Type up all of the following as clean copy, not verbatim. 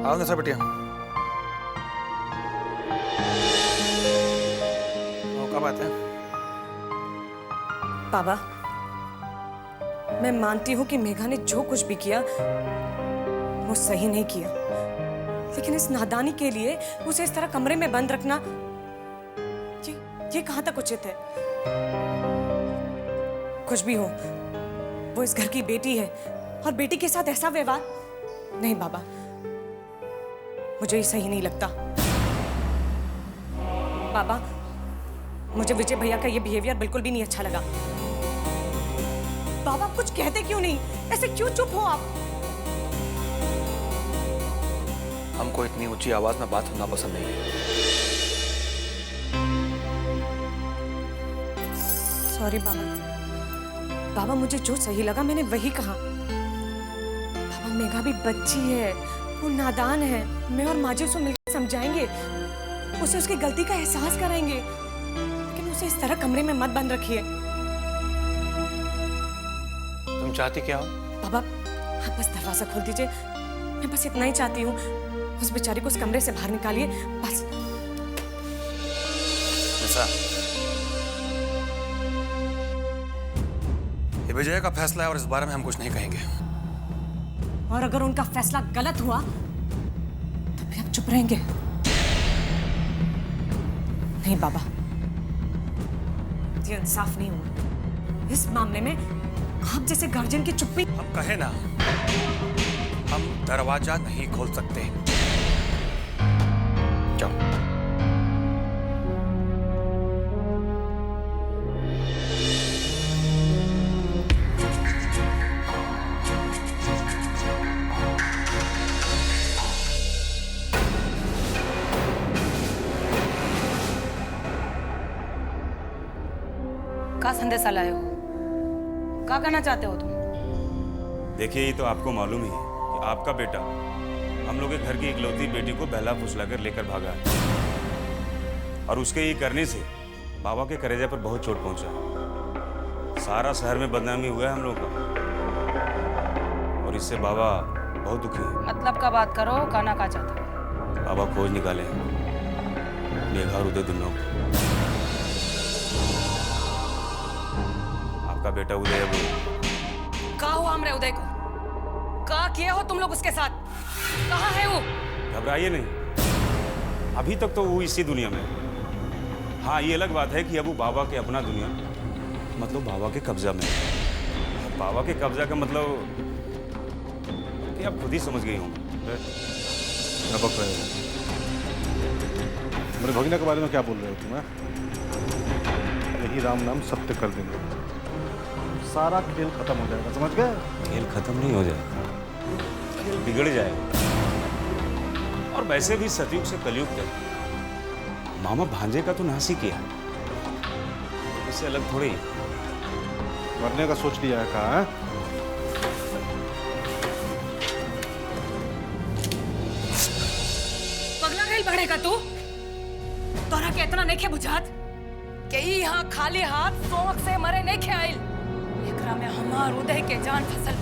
आओ ना बिटिया। क्या बात है? बाबा, मैं मानती हूँ कि मेघा ने जो कुछ भी किया वो सही नहीं किया, लेकिन इस नादानी के लिए उसे इस तरह कमरे में बंद रखना ये कहाँ तक उचित है? कुछ भी हो, वो इस घर की बेटी है और बेटी के साथ ऐसा व्यवहार नहीं बाबा, मुझे ये सही नहीं लगता। बाबा, मुझे विजय भैया का ये बिहेवियर बिल्कुल भी नहीं अच्छा लगा। बाबा कुछ कहते क्यों नहीं? ऐसे क्यों चुप हो आप? हमको इतनी ऊंची आवाज में बात सुनना पसंद नहीं है। सॉरी बाबा। बाबा, मुझे जो सही लगा मैंने वही कहा। बाबा, मेघा भी बच्ची है, वो नादान है। मैं और माजी उसे मिलकर समझाएंगे, उसे उसकी गलती का एहसास कराएंगे, लेकिन उसे इस तरह कमरे में मत बंद रखिए। तुम चाहती क्या हो? बाबा, आप बस दरवाजा खोल दीजिए। मैं बस इतना ही चाहती हूँ, उस बेचारी को उस कमरे से बाहर निकालिए, बस। ऐसा ये विजय का फैसला है और इस बारे में हम कुछ नहीं कहेंगे। और अगर उनका फैसला गलत हुआ तो भी आप चुप रहेंगे? नहीं बाबा, ये इंसाफ नहीं हुआ। इस मामले में आप जैसे गार्जियन की चुप्पी। हम कहे ना, हम दरवाजा नहीं खोल सकते। जाओ। का संदेशा लाए हो? क्या कहना चाहते हो तुम? देखिए, ये तो आपको मालूम ही है कि आपका बेटा हम लोग के घर की इकलौती बेटी को बहला फुसलाकर लेकर भागा है, और उसके ये करने से बाबा के कलेजे पर बहुत चोट पहुंचा। सारा शहर में बदनामी हुआ है हम लोग का, और इससे बाबा बहुत दुखी है। मतलब का बात करो, कहना का चाहते हो? बाबा खोज निकाले हैं मेघा और उदय दोनों को। आपका बेटा उदय वो का हुआ हमरे उदय को? का किए हो तुम लोग उसके साथ? कहाँ है वो? घबराइए नहीं, अभी तक तो वो इसी दुनिया में है। हाँ, ये अलग बात है कि अब वो बाबा के अपना दुनिया, मतलब बाबा के कब्जा में है। बाबा के कब्जा का मतलब कि आप खुद ही समझ गई होंगे। बक रहे हो मेरे भगीना के बारे में? क्या बोल रहे हो तुम? यही राम नाम सत्य कर देंगे, सारा खेल खत्म हो जाएगा, समझ गए? खेल खत्म नहीं हो जाएगा, खेल बिगड़ जाएगा। और वैसे भी सतयुग से कलयुग तक मामा भांजे का तो नाश ही किया, इससे अलग थोड़ी। मरने का सोच लिया है? कहा पगला गई बढ़ेगा तू? तोरा के इतना नहीं खे बुझात कि यहाँ खाली हाथ शौक से मरे नहीं खे आइल। एकरा में हमार उदय के जान फसल।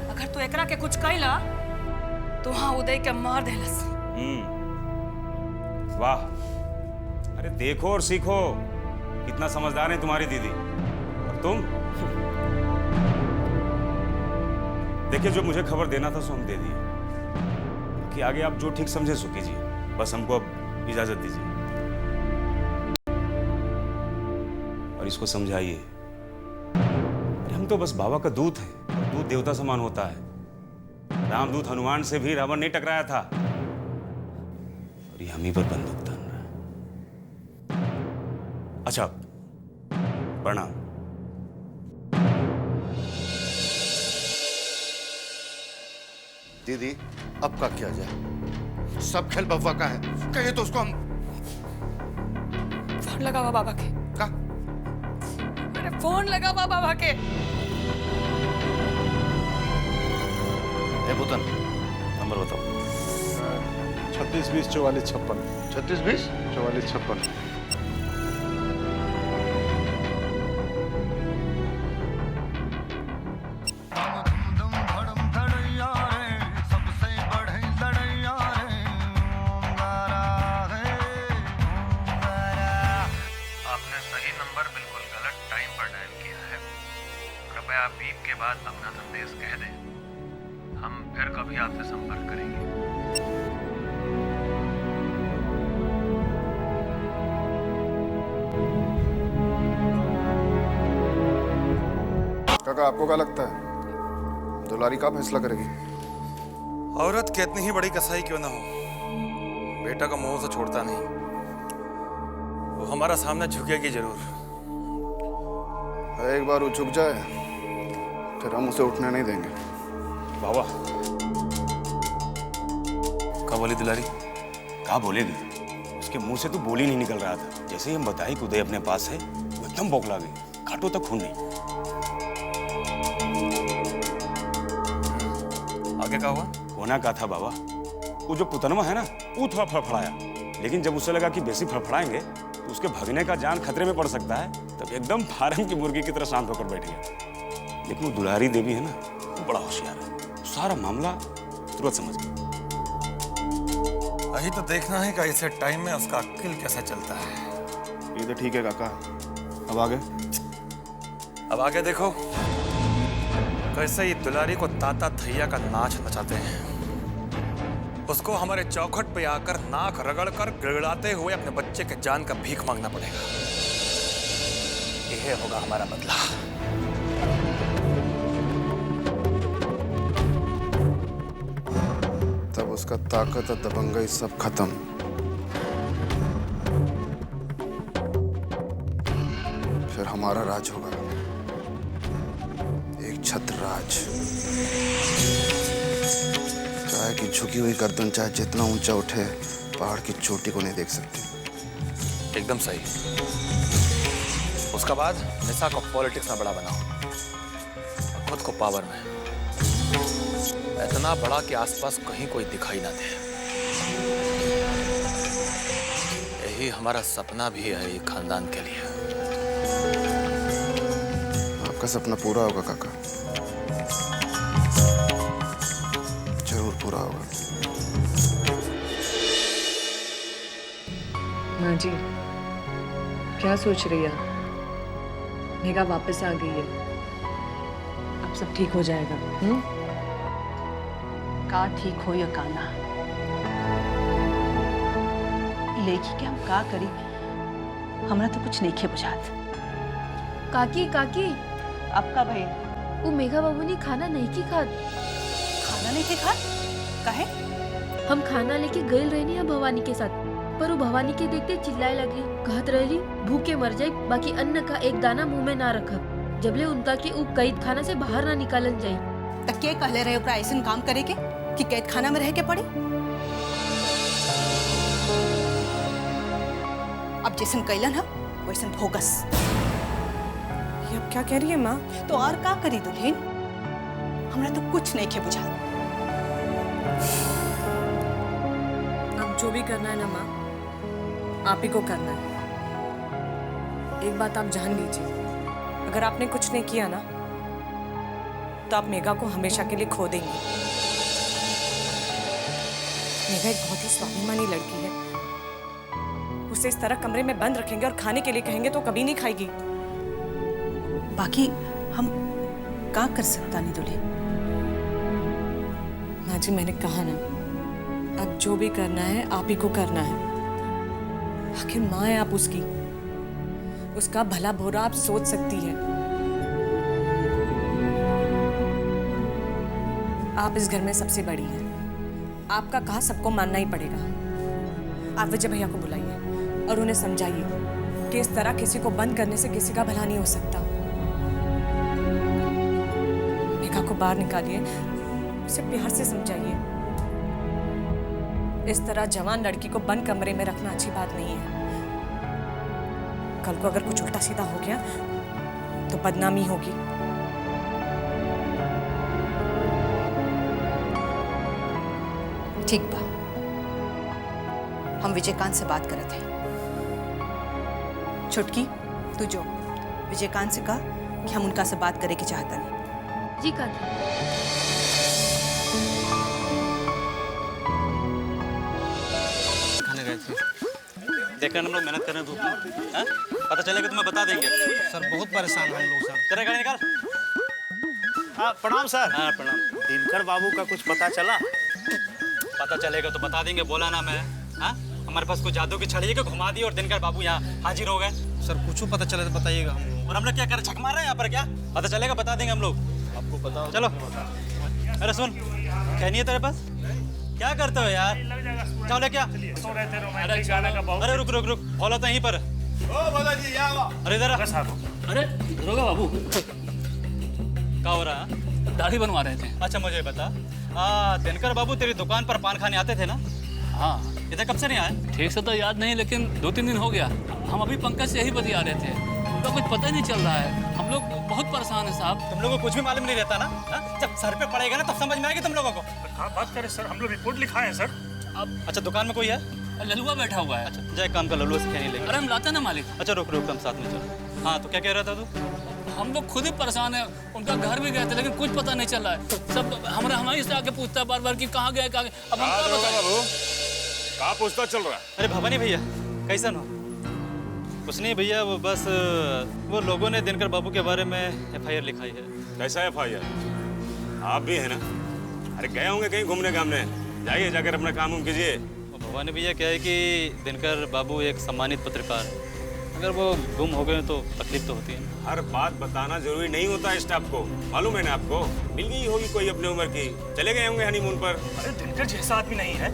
अगर तू एकरा के कुछ कैला तो हाँ उदय के मार देलस। वाह, अरे देखो और सीखो, कितना समझदार है तुम्हारी दीदी। और तुम देखिए, जो मुझे खबर देना था सो हम दे दिए, कि आगे आप जो ठीक समझे सो कीजिए। बस हमको अब इजाजत दीजिए और इसको समझाइए, हम तो बस बाबा का दूत हैं। दूत देवता समान होता है। रामदूत हनुमान से भी रावण नहीं टकराया था, और ये हम ही पर बंदूक तान रहा है। अच्छा, प्रणाम। दीदी, अब का किया जाए? सब खेल बव्वा का है, कहिए तो उसको हम। फोन लगा हुआ बाबा के। का? अरे फोन लगा हुआ बाबा के। ए बुतन, नंबर बताओ। 36 20 44 56। 36 20 44 56। धम धम धड़म धड़ैया रे, सबसे बढ़े लड़ रमेश कह दें, हम फिर कभी आपसे संपर्क करेंगे। काका, आपको क्या लगता है दुलारी का फैसला करेगी? औरत कितनी ही बड़ी कसाई क्यों ना हो, बेटा का मुंह से छोड़ता नहीं। वो हमारा सामने झुकेगी जरूर। एक बार वो झुक जाए फिर हम उसे उठने नहीं देंगे। बाबा क्या बोली दुलारी? कहा बोलेगी? उसके मुंह से तो बोल ही नहीं निकल रहा था। जैसे ही हम बताए कि उदय अपने पास है, वो एकदम बौखला गई, कांटों तक खून नहीं। आगे क्या हुआ? होना क्या था बाबा, वो जो पुतनमा है ना, वो थोड़ा फड़फड़ाया, लेकिन जब उसे लगा कि बेसी फड़फड़ाएंगे तो उसके भगने का जान खतरे में पड़ सकता है, तब एकदम फार्म की मुर्गी की तरह शांत होकर बैठ गया। लेकिन वो दुलारी देवी है ना, वो बड़ा होशियार है, सारा मामला तुरंत समझ गई। वही तो देखना है कि ऐसे टाइम में उसका अक्ल कैसा चलता है। ये तो ठीक है काका, अब आगे? अब आगे देखो कैसे ये दुलारी को ताता थैया का नाच नचाते हैं। उसको हमारे चौखट पे आकर नाक रगड़ कर गिड़गिड़ाते हुए अपने बच्चे के जान का भीख मांगना पड़ेगा। यह होगा हमारा बदला। तब उसका ताकत और दबंगई सब खत्म। फिर हमारा राज होगा, एक छत्र राज। क्या है कि झुकी हुई गर्दन चाहे जितना ऊंचा उठे, पहाड़ की चोटी को नहीं देख सकती। एकदम सही। उसका बाद निशा को पॉलिटिक्स में बड़ा बनाओ और खुद को पावर में, इतना बड़ा कि आसपास कहीं कोई दिखाई ना दे। यही हमारा सपना भी है ये खानदान के लिए। आपका सपना पूरा होगा काका, जरूर पूरा होगा। माँ जी, क्या सोच रही है? मेघा वापस आ गई है, अब सब ठीक हो जाएगा। का ठीक हो या का ना, लेखी के हम का करी, हमरा तो कुछ नहीं खे बुझात। काकी काकी, अब का भाई वो मेघा बाबू ने खाना नहीं की खात। खाना नहीं खे खा? काहे? हम खाना लेके गए रहनी है भवानी के साथ, पर वो भवानी के देखते चिल्लाए लगी, कहत रहली भूखे मर जाए, बाकी अन्न का एक दाना मुंह में ना रखब, जबले उनका के उ कैद खाना से बाहर ना निकालन जाई। तक के कहले रहे ओकरा ऐसन काम करे के कि कैद खाना में रह के पड़े? अब जैसन कैलन है वैसन भोगस। ये अब क्या कह रही है माँ? तो और का करी दुल्हन, हमरा तो कुछ नहीं खे बुझात। अब जो भी करना है ना माँ, आप ही को करना है। एक बात आप जान लीजिए, अगर आपने कुछ नहीं किया ना, तो आप मेघा को हमेशा के लिए खो देंगे। मेघा एक बहुत ही स्वाभिमानी लड़की है, उसे इस तरह कमरे में बंद रखेंगे और खाने के लिए कहेंगे तो कभी नहीं खाएगी। बाकी हम का कर सकता नहीं दुल्हन? माँ जी, मैंने कहा ना, अब जो भी करना है आप ही को करना है। आखिर माँ है आप उसकी, उसका भला बुरा आप सोच सकती है। आप इस घर में सबसे बड़ी हैं, आपका कहा सबको मानना ही पड़ेगा। आप विजय भैया को बुलाइए और उन्हें समझाइए कि इस तरह किसी को बंद करने से किसी का भला नहीं हो सकता। मेघा को बाहर निकालिए, उसे प्यार से समझाइए। इस तरह जवान लड़की को बंद कमरे में रखना अच्छी बात नहीं है। कल को अगर कुछ उल्टा सीधा हो गया तो बदनामी होगी। ठीक बा, हम विजयकांत से बात करत हैं। छुटकी, तू जो विजयकांत से कहा कि हम उनका से बात करे के चाहता नहीं। जी काकी। खाने गए थे, देखकर हम लोग मेहनत कर रहे हैं धूप में, हाँ? पता चलेगा तो मैं बता देंगे। सर बहुत परेशान हम लोग सर। तेरा गाड़ी निकाल। हाँ प्रणाम सर। हाँ प्रणाम। दिनकर बाबू का कुछ पता चला? पता चलेगा तो बता देंगे, बोला ना मैं। हाँ हमारे पास कुछ जादू की छड़ी है कि घुमा दी और दिनकर बाबू यहाँ हाजिर हो गए। सर कुछ पता चले तो बताइएगा। और हम लोग क्या कर छक मार रहे हैं यहाँ पर? क्या पता चलेगा बता देंगे हम लोग। आपको पता हो चलो। अरे सुन, कहनी है तेरे पास? क्या करते हो यार? चलो ले क्या? अरे रुक रुक रुक, बोला तो यहीं पर। अरे इधर आ। अरे दरोगा बाबू, क्या हो रहा है? दाढ़ी बनवा रहे थे। अच्छा मुझे बता, दिनकर बाबू तेरी दुकान पर पान खाने आते थे ना? हाँ इधर कब से नहीं आए? ठीक से तो याद नहीं, लेकिन 2-3 दिन हो गया। हम अभी पंकज से यही बतिया रहे थे, उनका कुछ पता ही नहीं चल रहा है। हम लोग बहुत परेशान हैं साहब। तुम लोगों को कुछ भी मालूम नहीं रहता ना? जब सर पे पड़ेगा ना तब समझ में आएगी तुम लोगों को। हाँ बात करें सर, हम लोग रिपोर्ट लिखाए हैं सर। अब अच्छा दुकान में कोई है? ललुआ बैठा हुआ है। अच्छा जाए काम का, लल्लू से कहने लेंगे। अरे हम लाते ना मालिक। अच्छा रुक रुक, हम साथ में चलो। हाँ तो क्या कह रहा था तू? हम लोग खुद ही परेशान है। उनका घर भी गए थे लेकिन कुछ पता नहीं चल रहा है। सब हमारे से आके पूछता है बार बार कि कहाँ गए कहाँ गए। अब हम क्या बताएं? कहाँ पूछता चल रहा है? अरे भवानी भैया कैसा हो? कुछ नहीं भैया, वो बस वो लोगों ने दिनकर बाबू के बारे में FIR लिखाई है। कैसा है FIR? आप भी है ना? अरे गए होंगे कहीं घूमने घामने, जाइए जाकर अपना काम उम कीजिए। भवानी भैया क्या है कि दिनकर बाबू एक सम्मानित पत्रकार है, अगर वो गुम हो गए तो तकलीफ तो होती है। हर बात बताना जरूरी नहीं होता है स्टाफ को, मालूम है ना आपको? मिल गई होगी कोई अपने उम्र की, चले गए होंगे हनीमून पर। अरे दिनकर जैसा आदमी नहीं है।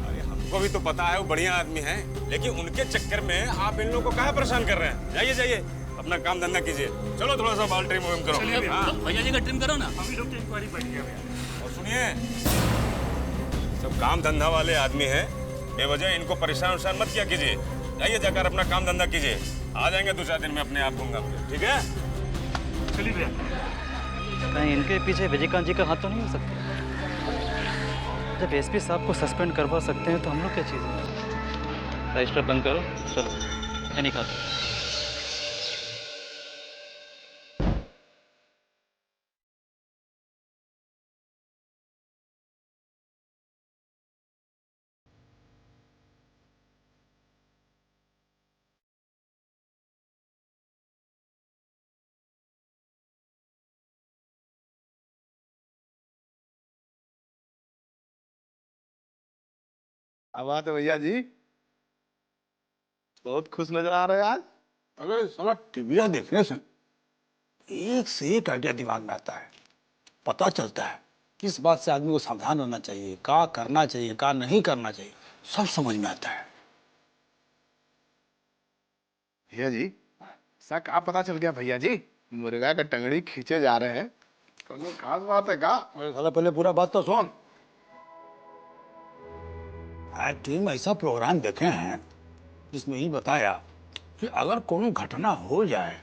अरे हमको भी तो पता है वो बढ़िया आदमी है, लेकिन उनके चक्कर में आप इन लोगों को काहे परेशान कर रहे हैं? जाइए जाइए अपना काम धंधा कीजिए। चलो थोड़ा सा बाल ट्रिम करो। हाँ। भैया जी का ट्रिम करो ना। अभी लोग इंक्वायरी बैठ गया। और सुनिए, सब काम धंधा वाले आदमी हैं, बेवजह इनको परेशान उरेशान मत किया कीजिए। जाइए जाकर अपना काम धंधा कीजिए, आ जाएंगे 2-4 दिन में अपने आप घूमगा। ठीक है चलिए भैया। कहीं इनके पीछे विजयकांत जी का हाथ तो नहीं हो सकता? जब SP साहब को सस्पेंड करवा सकते हैं तो हम लोग क्या चीज़ है? रजिस्टर बंद करो, चलो मैं नहीं खाता। अब आते भैया जी, बहुत खुश नजर आ रहे हैं आज। अगर साला टीवियां देखने से एक से एक आइडिया दिमाग में आता है, पता चलता है किस बात से आदमी को सावधान रहना चाहिए, क्या करना चाहिए, क्या नहीं करना चाहिए, सब समझ में आता है। भैया जी ऐसा क्या पता चल गया भैया जी? मुर्गा का टंगड़ी खींचे जा रहे हैं, कोई खास बात है क्या? साला पहले पूरा बात तो सुन। आज टीम ऐसा प्रोग्राम देखे हैं जिसमें ये बताया कि अगर कोई घटना हो जाए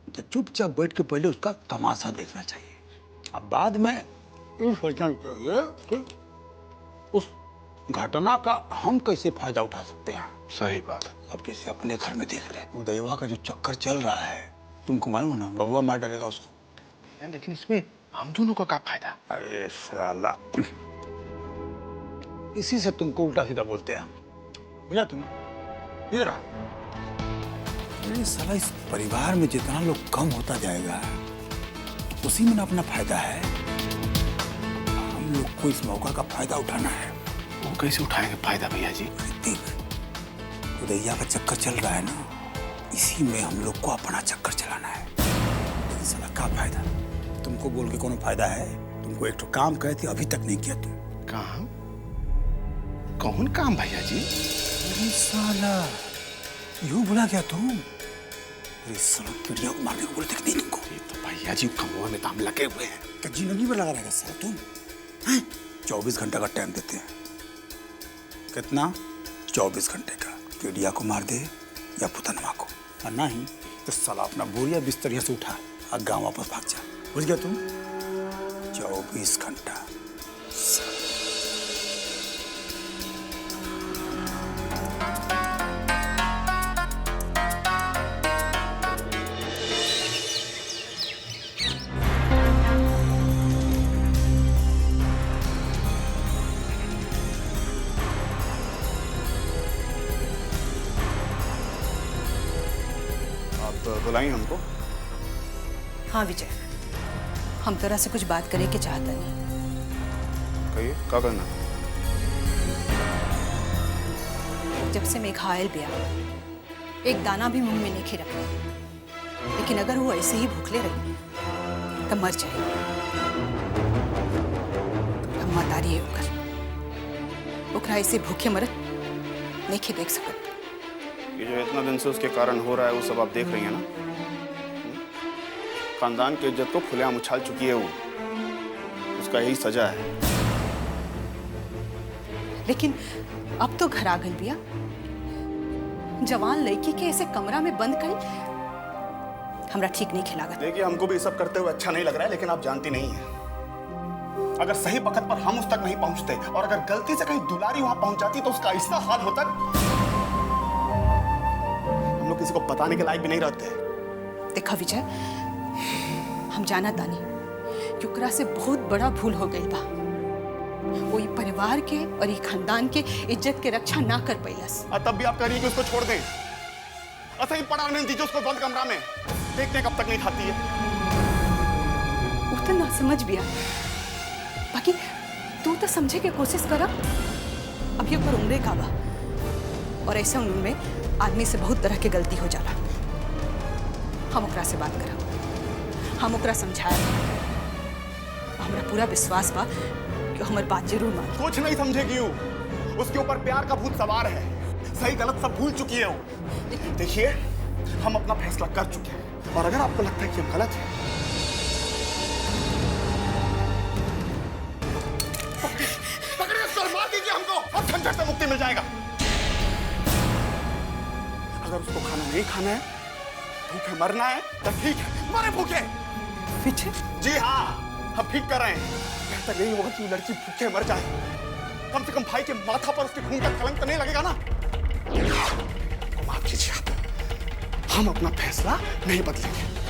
तो चुपचाप बैठ के पहले उसका तमाशा देखना चाहिए, अब बाद में ये सोचना चाहिए कि उस घटना का हम कैसे फायदा उठा सकते हैं। सही बात। अब जैसे अपने घर में देख रहे उदयवा का जो चक्कर चल रहा है, तुमको मालूम ना, बबुआ मार डालेगा उसको। लेकिन इसमें हम दोनों को क्या फायदा? अरे साला, इसी से तुमको उल्टा सीधा बोलते हैं, बुझा तुम? इधर आ। अरे साला, इस परिवार में जितना लोग कम होता जाएगा उसी में ना अपना फायदा है। हम लोग को इस मौका का फायदा उठाना है। वो कैसे उठाएंगे फायदा भैया जी? देख, उदैया का चक्कर चल रहा है ना, इसी में हम लोग को अपना चक्कर चलाना है। लेकिन साला क्या फायदा? तुमको बोल के कोनो फायदा है? तुमको एक तो काम करे थे, अभी तक नहीं किया तुम। काम? कौन काम भैया जी? अरे साला, यूं बोला क्या तुम? अरे साला, चिड़िया को मारने को बोलते नहीं तुमको? तो भैया जी कमों में तो हम लगे हुए हैं। क्या जिंदगी में लगा रहेगा साला तुम? हैं? 24 घंटा का टाइम देते हैं। कितना? 24 घंटे का। चिड़िया को मार दे या पुतनमा को, और नहीं तो साला अपना बोरिया बिस्तर से उठा और गाँव वापस भाग जा। बुझ गया तुम? 24 घंटा। आप बुलाएं हमको? हाँ विजय, हम तोरा से कुछ बात करे के चाहता नहीं। कहिए क्या करना? जब से मेघा आयल बिया एक दाना भी मुंह में नहीं रखा, लेकिन अगर वो ऐसे ही भूखले रही तो मर जाए। हिम्मतारी है ओकरा ऐसे भूखे मरत नहीं देख सकत। ये जो इतना दिन से उसके कारण हो रहा है वो सब आप देख रही हैं ना। खानदान की इज्जत को खुलेआम उछाल चुकी है वो, उसका यही सजा है। लेकिन अब तो घर आ गई बिया, जवान लड़की के ऐसे कमरा में बंद कर हमरा ठीक नहीं खिलागा। देखिए हमको भी सब करते हुए अच्छा नहीं लग रहा है, लेकिन आप जानती नहीं है अगर सही वक्त पर हम उस तक नहीं पहुंचते और अगर गलती से कहीं दुलारी वहां पहुंच जाती तो उसका ऐसा हाल होता हम लोग किसी को बताने के लायक भी नहीं रहते। देखा विजय, हम जाना तानी कि ओकरा से बहुत बड़ा भूल हो गई बा। वो ये परिवार के और ये खानदान के इज्जत के रक्षा ना कर पैलस। तब भी आप कह रही हैं कि उसको छोड़ दें? अच्छा ही पड़ा नहीं दीजिए उसको बंद कमरा में, देखते कब तक नहीं खाती है। उतना समझ भी आ, बाकी तू तो समझे के कोशिश करा। अभी ऊपर उम्र का बा और ऐसे उम्र में आदमी से बहुत तरह की गलती हो जाला। हम ओकरा से बात करा, हम ओकरा समझाया, हमरा पूरा विश्वास बा कि हमारी बात जरूर मान। कुछ नहीं समझेगी वो, उसके ऊपर प्यार का भूत सवार है। सही गलत सब भूल चुकी है वो। देखिए हम अपना फैसला कर चुके हैं और अगर आपको लगता है कि हम गलत हैं मार दीजिए हमको, अब झंझट से मुक्ति मिल जाएगा। अगर उसको खाना नहीं खाना है, भूखे मरना है तो ठीक है, मरे भूखे। जी हाँ, हम ठीक कर रहे हैं। बेहतर यही होगा कि वो लड़की भूखे मर जाए, कम से कम भाई के माथा पर उसके खून का कलंक तो नहीं लगेगा ना। माफ कीजिए आप, हम अपना फैसला नहीं बदलेंगे।